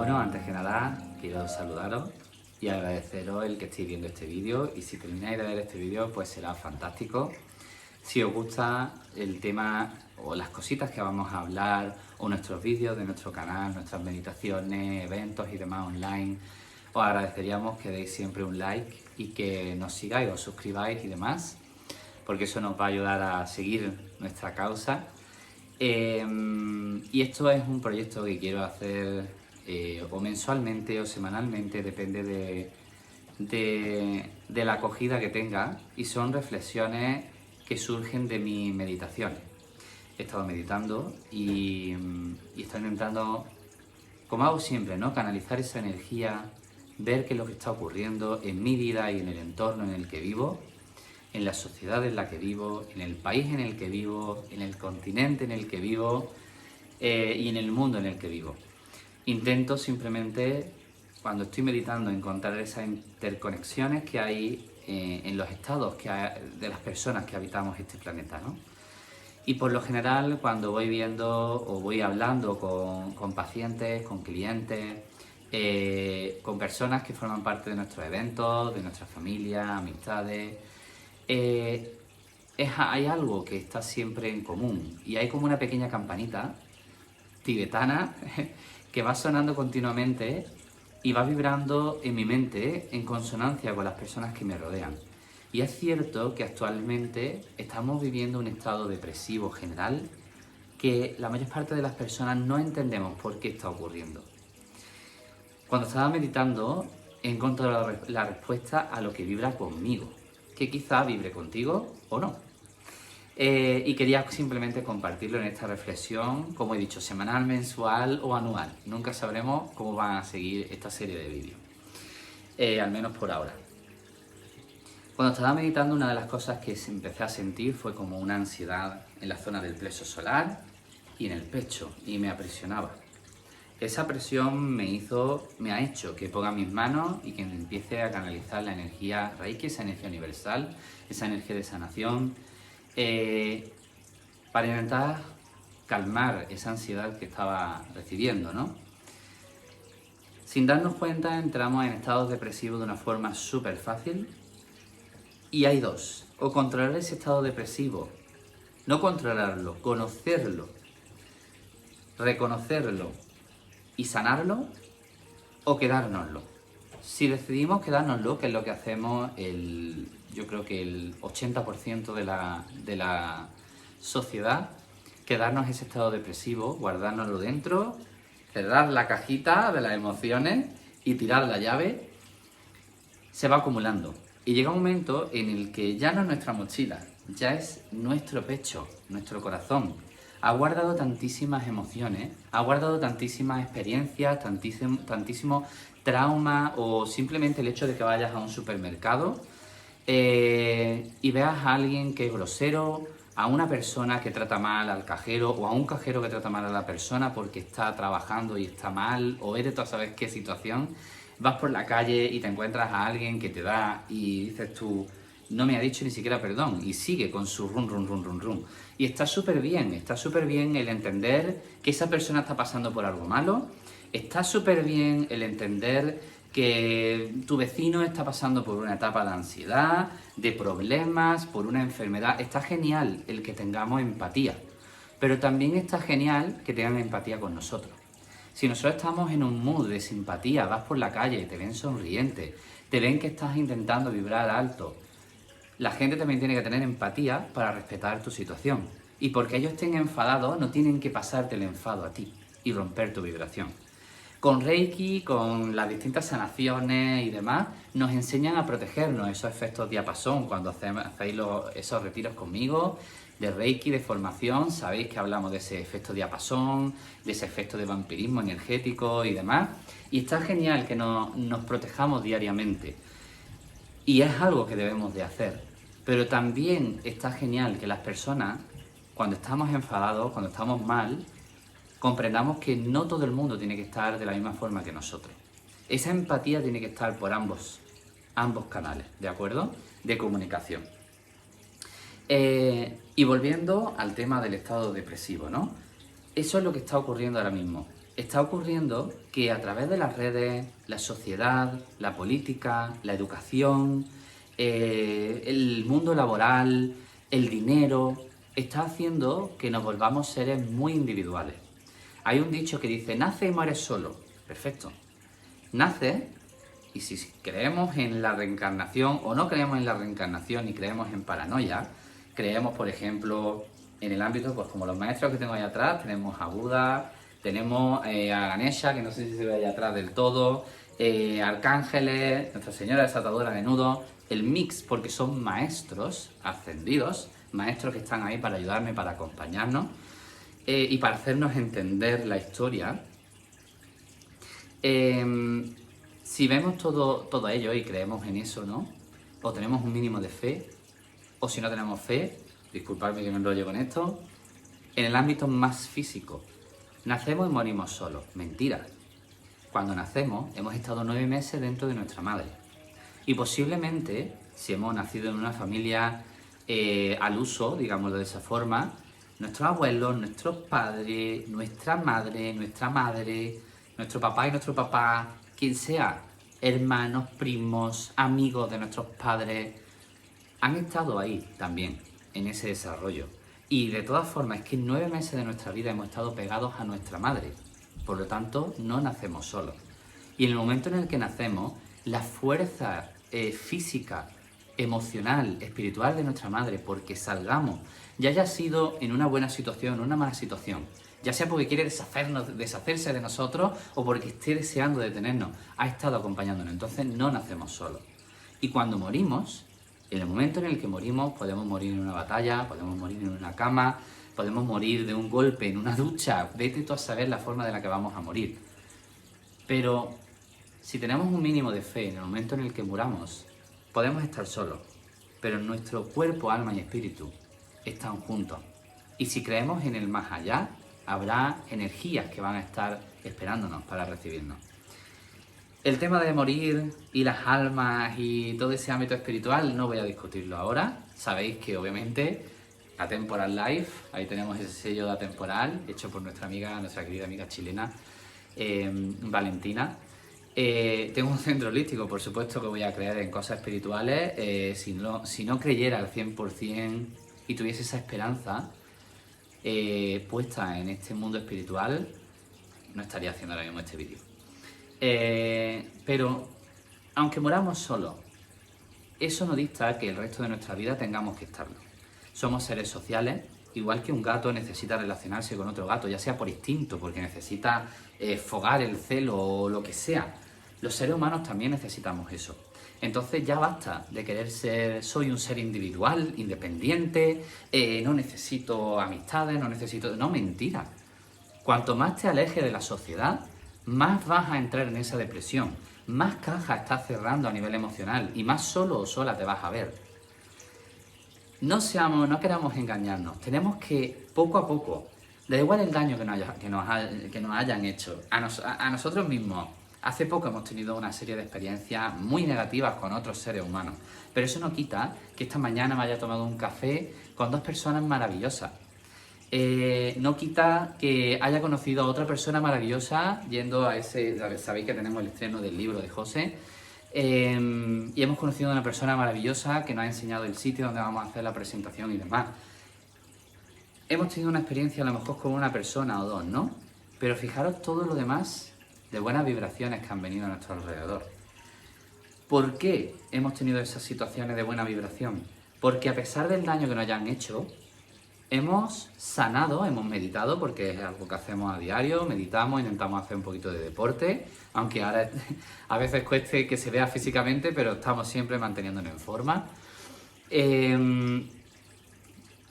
Bueno, antes que nada, quiero saludaros y agradeceros el que estéis viendo este vídeo, y si termináis de ver este vídeo, pues será fantástico. Si os gusta el tema o las cositas que vamos a hablar, o nuestros vídeos de nuestro canal, nuestras meditaciones, eventos y demás online, os agradeceríamos que deis siempre un like y que nos sigáis, os suscribáis y demás, porque eso nos va a ayudar a seguir nuestra causa. Y esto es un proyecto que quiero hacer o mensualmente o semanalmente, depende de la acogida que tenga, y son reflexiones que surgen de mis meditaciones. He estado meditando y estoy intentando, como hago siempre, ¿no?, canalizar esa energía, ver qué es lo que está ocurriendo en mi vida y en el entorno en el que vivo, en la sociedad en la que vivo, en el país en el que vivo, en el continente en el que vivo y en el mundo en el que vivo. Intento simplemente, cuando estoy meditando, encontrar esas interconexiones que hay en los estados de las personas que habitamos este planeta, ¿no? Y por lo general, cuando voy viendo o voy hablando con pacientes, con clientes, con personas que forman parte de nuestros eventos, de nuestra familia, amistades, hay algo que está siempre en común, y hay como una pequeña campanita tibetana que va sonando continuamente y va vibrando en mi mente en consonancia con las personas que me rodean. Y es cierto que actualmente estamos viviendo un estado depresivo general que la mayor parte de las personas no entendemos por qué está ocurriendo. Cuando estaba meditando, he encontrado la respuesta a lo que vibra conmigo, que quizá vibre contigo o no. Y quería simplemente compartirlo en esta reflexión, como he dicho, semanal, mensual o anual. Nunca sabremos cómo van a seguir esta serie de vídeos, al menos por ahora. Cuando estaba meditando, una de las cosas que empecé a sentir fue como una ansiedad en la zona del plexo solar y en el pecho, y me aprisionaba. Esa presión me ha hecho que ponga mis manos y que empiece a canalizar la energía Reiki, esa energía universal, esa energía de sanación, para intentar calmar esa ansiedad que estaba recibiendo, ¿no? Sin darnos cuenta, entramos en estados depresivos de una forma súper fácil, y hay dos: o controlar ese estado depresivo, no controlarlo, conocerlo, reconocerlo y sanarlo, o quedárnoslo. Si decidimos quedárnoslo, que es lo que hacemos yo creo que el 80% de la sociedad, quedarnos ese estado depresivo, guardárnoslo dentro, cerrar la cajita de las emociones y tirar la llave, se va acumulando. Y llega un momento en el que ya no es nuestra mochila, ya es nuestro pecho, nuestro corazón. Ha guardado tantísimas emociones, ha guardado tantísimas experiencias, tantísimo trauma, o simplemente el hecho de que vayas a un supermercado y veas a alguien que es grosero, a una persona que trata mal al cajero, o a un cajero que trata mal a la persona porque está trabajando y está mal, o eres tú a saber qué situación. Vas por la calle y te encuentras a alguien que te da y dices tú, no me ha dicho ni siquiera perdón, y sigue con su rum, rum, rum, rum, rum. Y está súper bien el entender que esa persona está pasando por algo malo, está súper bien el entender que tu vecino está pasando por una etapa de ansiedad, de problemas, por una enfermedad. Está genial el que tengamos empatía, pero también está genial que tengan empatía con nosotros. Si nosotros estamos en un mood de simpatía, vas por la calle, te ven sonriente, te ven que estás intentando vibrar alto, la gente también tiene que tener empatía para respetar tu situación. Y porque ellos estén enfadados, no tienen que pasarte el enfado a ti y romper tu vibración. Con Reiki, con las distintas sanaciones y demás, nos enseñan a protegernos esos efectos diapasón. Cuando hacéis esos retiros conmigo de Reiki, de formación, sabéis que hablamos de ese efecto diapasón, de ese efecto de vampirismo energético y demás. Y está genial que nos protejamos diariamente. Y es algo que debemos de hacer. Pero también está genial que las personas, cuando estamos enfadados, cuando estamos mal, comprendamos que no todo el mundo tiene que estar de la misma forma que nosotros. Esa empatía tiene que estar por ambos canales, ¿de acuerdo?, de comunicación. Y volviendo al tema del estado depresivo, ¿no? Eso es lo que está ocurriendo ahora mismo. está ocurriendo que a través de las redes, la sociedad, la política, la educación, el mundo laboral, el dinero, está haciendo que nos volvamos seres muy individuales. Hay un dicho que dice, nace y mueres solo. Perfecto. Nace, y si creemos en la reencarnación o no creemos en la reencarnación y creemos en paranoia, creemos, por ejemplo, en el ámbito, pues como los maestros que tengo ahí atrás, tenemos a Buda, tenemos a Ganesha, que no sé si se ve ahí atrás del todo, arcángeles, Nuestra Señora Desatadora de Nudos, el mix, porque son maestros ascendidos, maestros que están ahí para ayudarme, para acompañarnos y para hacernos entender la historia. Si vemos todo ello y creemos en eso, ¿no? O tenemos un mínimo de fe, o si no tenemos fe, disculpadme que me enrollo con esto, en el ámbito más físico, nacemos y morimos solos. Mentira. Cuando nacemos, hemos estado 9 meses dentro de nuestra madre. Y posiblemente, si hemos nacido en una familia al uso, digámoslo de esa forma, nuestros abuelos, nuestros padres, nuestra madre, nuestro papá y nuestro papá, quien sea, hermanos, primos, amigos de nuestros padres, han estado ahí también, en ese desarrollo. Y de todas formas, es que 9 meses de nuestra vida hemos estado pegados a nuestra madre. Por lo tanto, no nacemos solos. Y en el momento en el que nacemos, la fuerza física, emocional, espiritual de nuestra madre, porque salgamos, ya haya sido en una buena situación, en una mala situación, ya sea porque quiere deshacerse de nosotros o porque esté deseando detenernos, ha estado acompañándonos. Entonces no nacemos solos. Y cuando morimos, en el momento en el que morimos, podemos morir en una batalla, podemos morir en una cama, podemos morir de un golpe, en una ducha, vete tú a saber la forma de la que vamos a morir. Pero si tenemos un mínimo de fe en el momento en el que muramos, podemos estar solos, pero nuestro cuerpo, alma y espíritu están juntos. Y si creemos en el más allá, habrá energías que van a estar esperándonos para recibirnos. El tema de morir y las almas y todo ese ámbito espiritual no voy a discutirlo ahora. Sabéis que obviamente Atemporal Life, ahí tenemos ese sello de Atemporal hecho por nuestra querida amiga chilena, Valentina. Tengo un centro holístico, por supuesto que voy a creer en cosas espirituales. Si no creyera al 100% y tuviese esa esperanza puesta en este mundo espiritual, no estaría haciendo ahora mismo este vídeo. Pero aunque moramos solos, eso no dicta que el resto de nuestra vida tengamos que estarlo. Somos seres sociales, igual que un gato necesita relacionarse con otro gato, ya sea por instinto, porque necesita fogar el celo o lo que sea. Los seres humanos también necesitamos eso. Entonces ya basta de querer soy un ser individual, independiente, no necesito amistades, No, mentira. Cuanto más te alejes de la sociedad, más vas a entrar en esa depresión, más cajas estás cerrando a nivel emocional y más solo o sola te vas a ver. No queramos engañarnos, tenemos que poco a poco, da igual el daño que nos hayan hecho a nosotros mismos. Hace poco hemos tenido una serie de experiencias muy negativas con otros seres humanos, pero eso no quita que esta mañana me haya tomado un café con 2 personas maravillosas. No quita que haya conocido a otra persona maravillosa yendo a sabéis que tenemos el estreno del libro de José, y hemos conocido a una persona maravillosa que nos ha enseñado el sitio donde vamos a hacer la presentación y demás. Hemos tenido una experiencia a lo mejor con una persona o 2, ¿no? Pero fijaros todo lo demás de buenas vibraciones que han venido a nuestro alrededor. ¿Por qué hemos tenido esas situaciones de buena vibración? Porque a pesar del daño que nos hayan hecho, hemos sanado, hemos meditado, porque es algo que hacemos a diario, meditamos, intentamos hacer un poquito de deporte, aunque ahora a veces cueste que se vea físicamente, pero estamos siempre manteniéndonos en forma.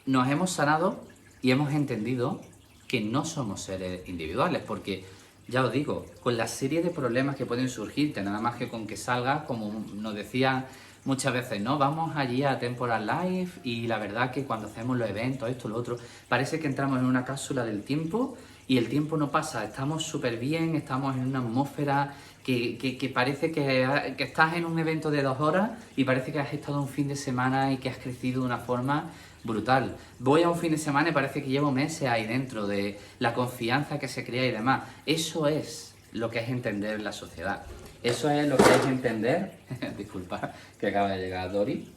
Nos hemos sanado y hemos entendido que no somos seres individuales, porque ya os digo, con la serie de problemas que pueden surgirte, nada más que con que salgas, como nos decían muchas veces, ¿no? Vamos allí a Temporal Life y la verdad que cuando hacemos los eventos, esto, lo otro, parece que entramos en una cápsula del tiempo y el tiempo no pasa, estamos súper bien, estamos en una atmósfera que parece que estás en un evento de 2 horas y parece que has estado un fin de semana y que has crecido de una forma brutal. Voy a un fin de semana y parece que llevo meses ahí dentro, de la confianza que se crea y demás. Eso es lo que es entender la sociedad. Eso es lo que es entender... Disculpa, que acaba de llegar Dori.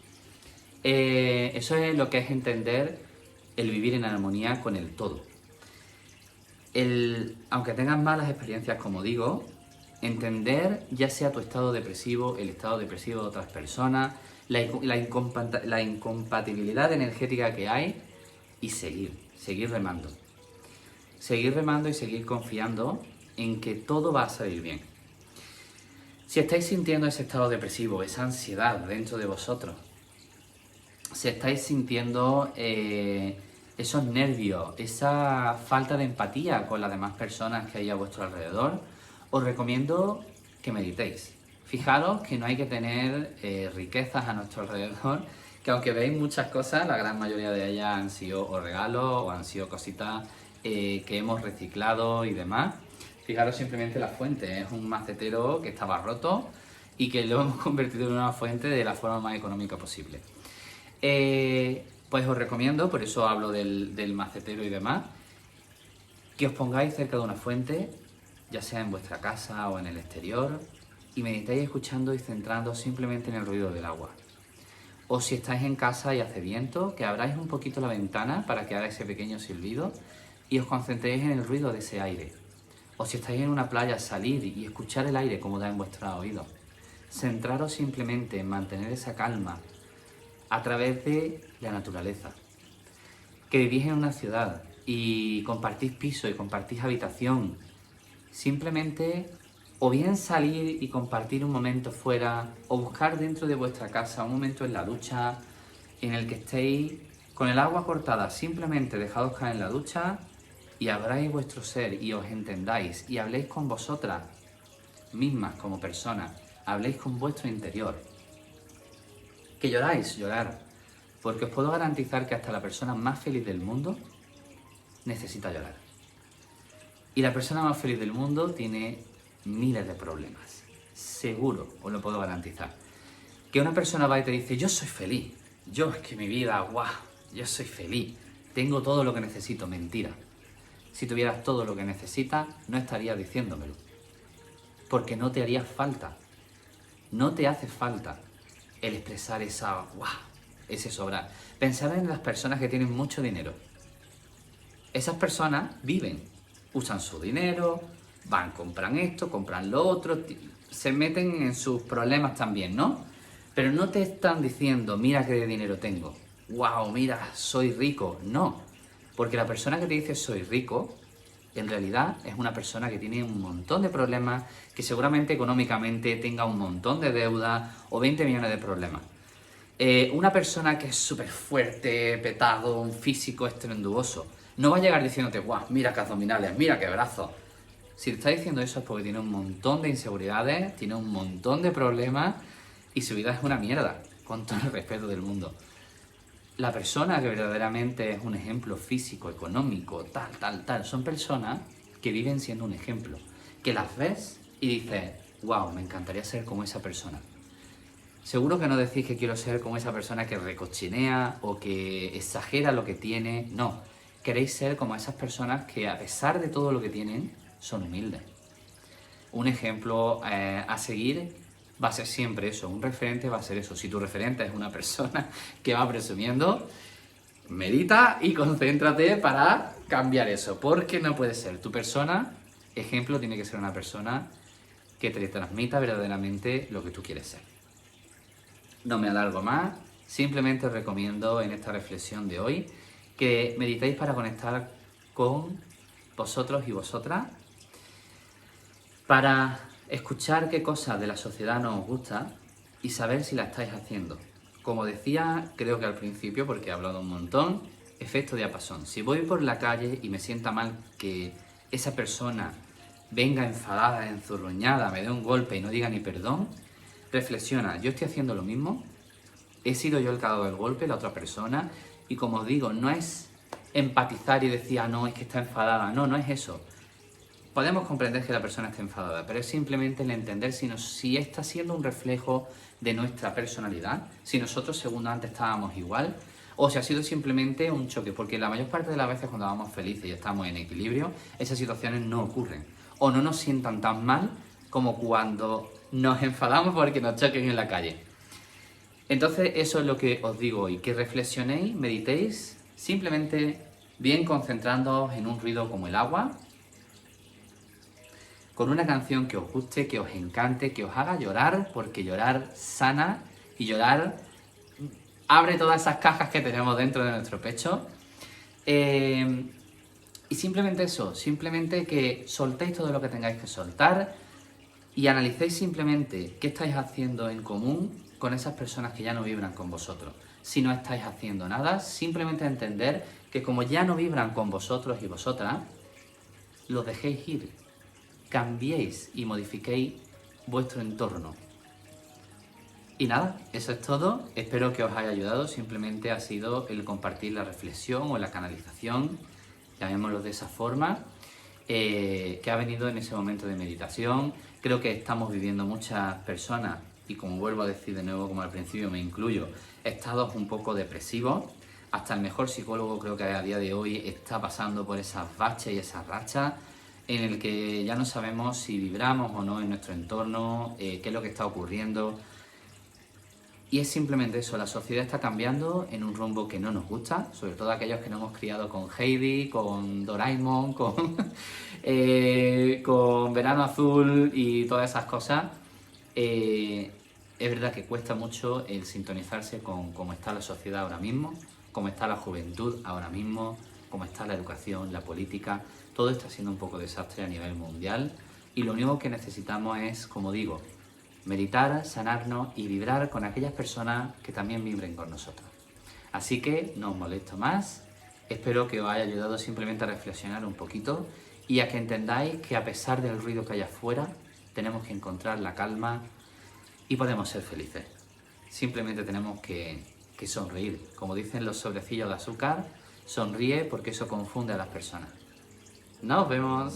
Eso es lo que es entender el vivir en armonía con el todo. Aunque tengas malas experiencias, como digo, entender ya sea tu estado depresivo, el estado depresivo de otras personas, la incompatibilidad energética que hay y seguir remando. Seguir remando y seguir confiando en que todo va a salir bien. Si estáis sintiendo ese estado depresivo, esa ansiedad dentro de vosotros, si estáis sintiendo esos nervios, esa falta de empatía con las demás personas que hay a vuestro alrededor, os recomiendo que meditéis. Fijaros que no hay que tener riquezas a nuestro alrededor, que aunque veis muchas cosas, la gran mayoría de ellas han sido o regalos o han sido cositas que hemos reciclado y demás. Fijaros simplemente la fuente, es un macetero que estaba roto y que lo hemos convertido en una fuente de la forma más económica posible. Pues os recomiendo, por eso hablo del macetero y demás, que os pongáis cerca de una fuente, ya sea en vuestra casa o en el exterior, y meditéis escuchando y centrando simplemente en el ruido del agua. O si estáis en casa y hace viento, que abráis un poquito la ventana para que haga ese pequeño silbido y os concentréis en el ruido de ese aire. O si estáis en una playa, salir y escuchar el aire como da en vuestros oídos. Centraros simplemente en mantener esa calma a través de la naturaleza. Que vivís en una ciudad y compartís piso y compartís habitación, simplemente o bien salir y compartir un momento fuera, o buscar dentro de vuestra casa un momento en la ducha en el que estéis con el agua cortada, simplemente dejados caer en la ducha y abráis vuestro ser y os entendáis y habléis con vosotras mismas como personas, habléis con vuestro interior. Que lloráis, llorar, porque os puedo garantizar que hasta la persona más feliz del mundo necesita llorar. Y la persona más feliz del mundo tiene miles de problemas. Seguro, os lo puedo garantizar. Que una persona va y te dice, yo soy feliz, yo es que mi vida, guau, yo soy feliz, tengo todo lo que necesito. Mentira. Si tuvieras todo lo que necesitas, no estarías diciéndomelo. Porque no te haría falta. No te hace falta el expresar esa, guau, ese sobrar. Pensad en las personas que tienen mucho dinero. Esas personas viven, usan su dinero, van, compran esto, compran lo otro, se meten en sus problemas también, ¿no? Pero no te están diciendo, mira qué dinero tengo, wow, mira, soy rico. No, porque la persona que te dice soy rico, en realidad es una persona que tiene un montón de problemas, que seguramente económicamente tenga un montón de deudas o 20 millones de problemas. Una persona que es súper fuerte, petado, un físico estruendoso, no va a llegar diciéndote, guau, mira qué abdominales, mira qué brazos. Si te está diciendo eso es porque tiene un montón de inseguridades, tiene un montón de problemas y su vida es una mierda, con todo el respeto del mundo. La persona que verdaderamente es un ejemplo físico, económico, tal, son personas que viven siendo un ejemplo, que las ves y dices, wow, me encantaría ser como esa persona. Seguro que no decís que quiero ser como esa persona que recochinea o que exagera lo que tiene, no. Queréis ser como esas personas que a pesar de todo lo que tienen, son humildes. Un ejemplo a seguir va a ser siempre eso, un referente va a ser eso. Si tu referente es una persona que va presumiendo, medita y concéntrate para cambiar eso, porque no puede ser. Tu persona, ejemplo, tiene que ser una persona que te transmita verdaderamente lo que tú quieres ser. No me alargo más, simplemente os recomiendo en esta reflexión de hoy que meditéis para conectar con vosotros y vosotras, para escuchar qué cosas de la sociedad no os gusta y saber si la estáis haciendo. Como decía, creo que al principio, porque he hablado un montón, efecto diapasón. Si voy por la calle y me sienta mal que esa persona venga enfadada, enzurruñada, me dé un golpe y no diga ni perdón, reflexiona, ¿yo estoy haciendo lo mismo? ¿He sido yo el que ha dado el golpe, la otra persona? Y como os digo, no es empatizar y decir, ah, no, es que está enfadada. No, no es eso. Podemos comprender que la persona esté enfadada, pero es simplemente el entender si está siendo un reflejo de nuestra personalidad, si nosotros segundos antes estábamos igual, o si ha sido simplemente un choque, porque la mayor parte de las veces cuando vamos felices y estamos en equilibrio, esas situaciones no ocurren, o no nos sientan tan mal como cuando nos enfadamos porque nos choquen en la calle. Entonces eso es lo que os digo hoy, que reflexionéis, meditéis, simplemente bien concentrándoos en un ruido como el agua, con una canción que os guste, que os encante, que os haga llorar, porque llorar sana y llorar abre todas esas cajas que tenemos dentro de nuestro pecho. Y simplemente eso, simplemente que soltéis todo lo que tengáis que soltar y analicéis simplemente qué estáis haciendo en común con esas personas que ya no vibran con vosotros. Si no estáis haciendo nada, simplemente entender que como ya no vibran con vosotros y vosotras, los dejéis ir, cambiéis y modifiquéis vuestro entorno. Y nada, eso es todo. Espero que os haya ayudado. Simplemente ha sido el compartir la reflexión o la canalización, llamémoslo de esa forma, que ha venido en ese momento de meditación. Creo que estamos viviendo muchas personas, y como vuelvo a decir de nuevo, como al principio me incluyo, estados un poco depresivos. Hasta el mejor psicólogo creo que a día de hoy está pasando por esas baches y esas rachas en el que ya no sabemos si vibramos o no en nuestro entorno, qué es lo que está ocurriendo. Y es simplemente eso, la sociedad está cambiando en un rumbo que no nos gusta, sobre todo aquellos que nos hemos criado con Heidi, con Doraemon, con Verano Azul y todas esas cosas. Es verdad que cuesta mucho el sintonizarse con cómo está la sociedad ahora mismo, cómo está la juventud ahora mismo, cómo está la educación, la política. Todo está siendo un poco desastre a nivel mundial y lo único que necesitamos es, como digo, meditar, sanarnos y vibrar con aquellas personas que también vibren con nosotros. Así que no os molesto más, espero que os haya ayudado simplemente a reflexionar un poquito y a que entendáis que a pesar del ruido que hay afuera, tenemos que encontrar la calma y podemos ser felices. Simplemente tenemos que sonreír. Como dicen los sobrecillos de azúcar, sonríe porque eso confunde a las personas. ¡Nos vemos!